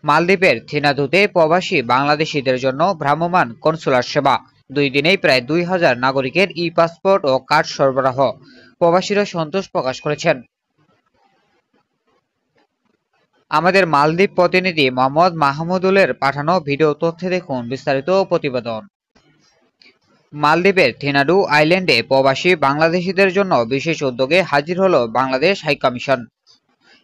মালদ্বীপের থিনাধুতে প্রবাসী বাংলাদেশিদের জন্য ভ্রাম্যমাণ কনসুলার সেবা। 2 দিনেই প্রায় 2000 নাগরিকের ই-পাসপোর্ট ও কার্ড সরবরাহ। প্রবাসীরা সন্তোষ প্রকাশ করেছেন। আমাদের মালদ্বীপ প্রতিনিধি মোহাম্মদ মাহমুদুলের পাঠানো ভিডিও তথ্যে দেখুন বিস্তারিত প্রতিবেদন। মালদ্বীপের থিনাডু আইল্যান্ডে প্রবাসী বাংলাদেশিদের জন্য বিশেষ উদ্যোগে হাজির হলো বাংলাদেশ হাইকমিশন।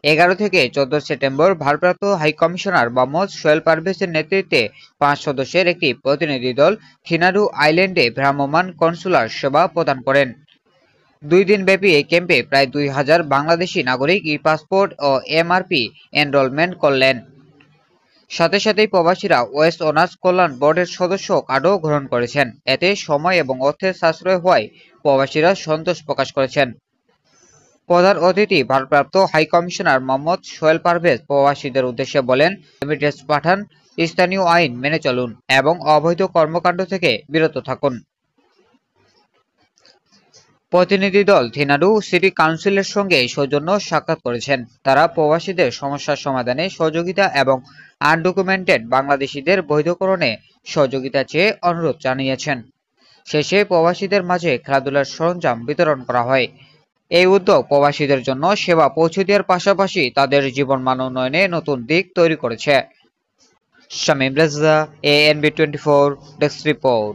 11 থেকে 14 সেপ্টেম্বর ভারপ্রাপ্ত হাইকমিশনার মোহাম্মদ সোহেল পারভেজের নেতৃত্বে 5 সদস্যের একটি প্রতিনিধি দল থিনাডু আইল্যান্ডে ভ্রাম্যমাণ কনসুলার সেবা প্রদান করেন। 2 দিনব্যাপী এই ক্যাম্পে প্রায় 2000 বাংলাদেশি নাগরিক ই-পাসপোর্ট ও এমআরপি এনরোলমেন্ট করলেন। সাথে সাথেই প্রবাসীরা ওয়েস্ট অনার্স কল্যাণ বোর্ডের সদস্য কার্ডও গ্রহণ করেছেন। এতে সময় এবং অর্থের সাশ্রয় হওয়ায় প্রবাসীরা সন্তোষ প্রকাশ করেছেন। প্রধান অতিথি ভারপ্রাপ্ত হাইকমিশনার মোহাম্মদ সোহেল পারভেজ প্রবাসীদের উদ্দেশ্যে বলেন, রেমিটেন্স পাঠান, স্থানীয় আইন মেনে চলুন এবং অবৈধ কর্মকাণ্ড থেকে বিরত থাকুন। প্রতিনিধি দল থিনাডু সিটি কাউন্সিলের সঙ্গে সৌজন্য সাক্ষাৎ করেছেন। তারা প্রবাসীদের সমস্যার সমাধানে সহযোগিতা এবং আনডকুমেন্টেড বাংলাদেশিদের বৈধকরণে সহযোগিতা চেয়ে অনুরোধ জানিয়েছেন। শেষে প্রবাসীদের মাঝে খেলাধুলার সরঞ্জাম বিতরণ করা হয়। এই উদ্যোগ প্রবাসীদের জন্য সেবা পৌঁছে দেওয়ার পাশাপাশি তাদের জীবনমান উন্নয়নে নতুন দিক তৈরি করেছে। Shamim Reza, ANB24 desk report.